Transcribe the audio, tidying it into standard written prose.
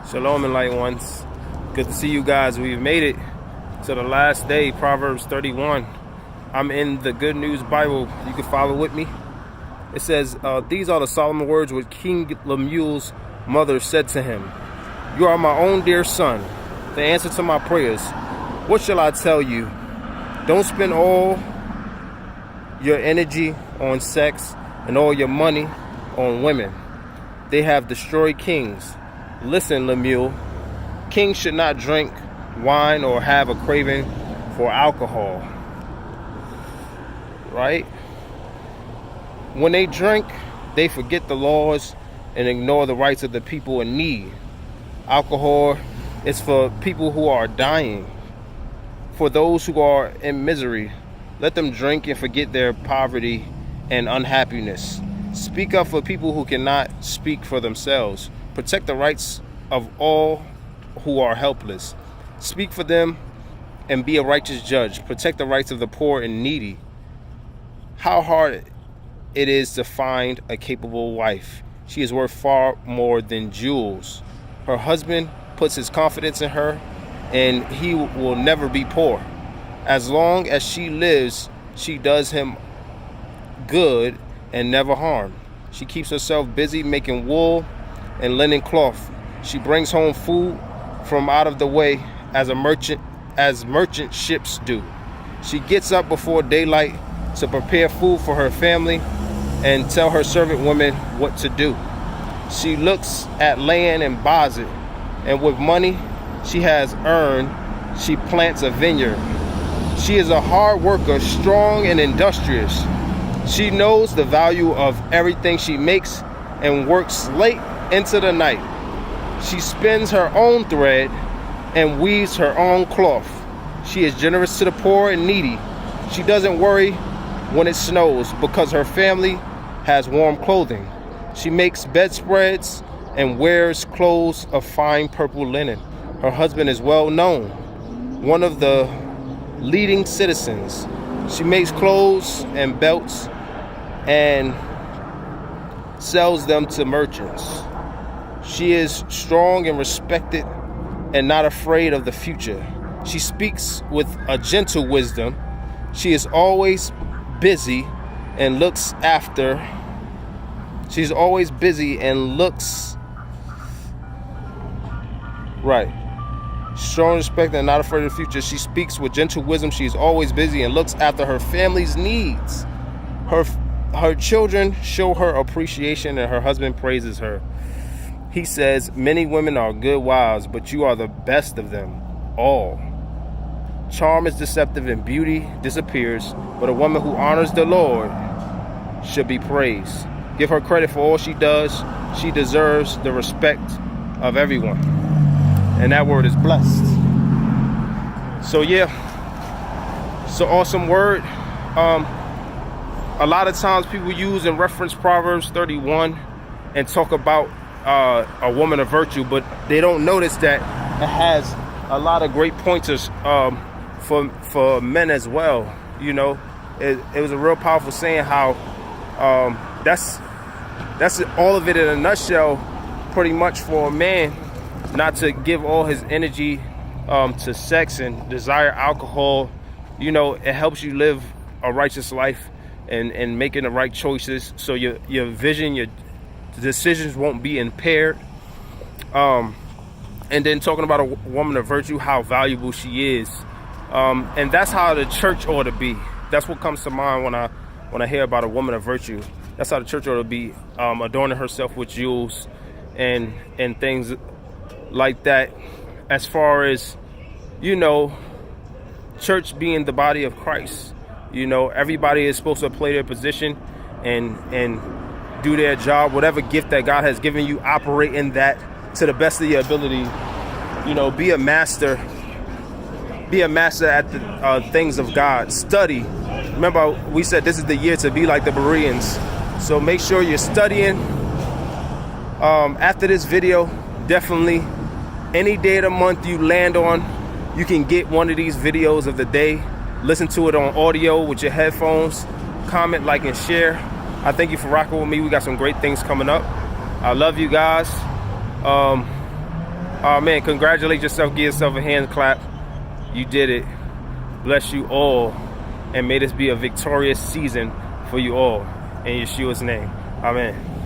Shalom and light ones. Good to see you guys. We've made it to the last day, Proverbs 31. I'm in the Good News Bible. You can follow with me. It says, these are the solemn words which King Lemuel's mother said to him. You are my own dear son, the answer to my prayers. What shall I tell you? Don't spend all your energy on sex and all your money on women. They have destroyed kings. Listen, Lemuel, kings should not drink wine or have a craving for alcohol, right? When they drink, they forget the laws and ignore the rights of the people in need. Alcohol is for people who are dying, for those who are in misery. Let them drink and forget their poverty and unhappiness. Speak up for people who cannot speak for themselves. Protect the rights of all who are helpless. Speak for them and be a righteous judge. Protect the rights of the poor and needy. How hard it is to find a capable wife. She is worth far more than jewels. Her husband puts his confidence in her, and he will never be poor. As long as she lives, she does him good and never harm. She keeps herself busy making wool and linen cloth. She brings home food from out of the way as merchant ships do. She gets up before daylight to prepare food for her family and tell her servant women what to do. She looks at land and buys it, and with money she has earned, she plants a vineyard. She is a hard worker, strong and industrious. She knows the value of everything she makes and works late into the night. She spins her own thread and weaves her own cloth. She is generous to the poor and needy. She doesn't worry when it snows because her family has warm clothing. She makes bedspreads and wears clothes of fine purple linen. Her husband is well known, one of the leading citizens. She makes clothes and belts and sells them to merchants. She is strong and respected and not afraid of the future. She speaks with a gentle wisdom. She is always busy and looks after. She's always busy and looks right. Strong, respected, and not afraid of the future. She speaks with gentle wisdom. She is always busy and looks after her family's needs. Her children show her appreciation, and her husband praises her. He says, many women are good wives, but you are the best of them all. Charm is deceptive and beauty disappears, but a woman who honors the Lord should be praised. Give her credit for all she does. She deserves the respect of everyone. And that word is blessed. So yeah, it's an awesome word. A lot of times people use and reference Proverbs 31 and talk about a woman of virtue, but they don't notice that it has a lot of great pointers for men as well. You know, it was a real powerful saying how that's all of it in a nutshell, pretty much, for a man not to give all his energy to sex and desire alcohol. You know, it helps you live a righteous life and making the right choices, so your vision, your decisions won't be impaired. And then talking about a woman of virtue, how valuable she is, and that's how the church ought to be. That's what comes to mind when I hear about a woman of virtue. That's how the church ought to be, adorning herself with jewels and things like that. As far as, you know, church being the body of Christ, you know, everybody is supposed to play their position and do their job. Whatever gift that God has given you, operate in that to the best of your ability. You know, be a master at the things of God. Study. Remember, we said this is the year to be like the Bereans. So make sure you're studying. After this video, definitely any day of the month you land on, you can get one of these videos of the day. Listen to it on audio with your headphones. Comment, like, and share. I thank you for rocking with me. We got some great things coming up. I love you guys. Oh man, congratulate yourself. Give yourself a hand clap. You did it. Bless you all. And may this be a victorious season for you all. In Yeshua's name. Amen.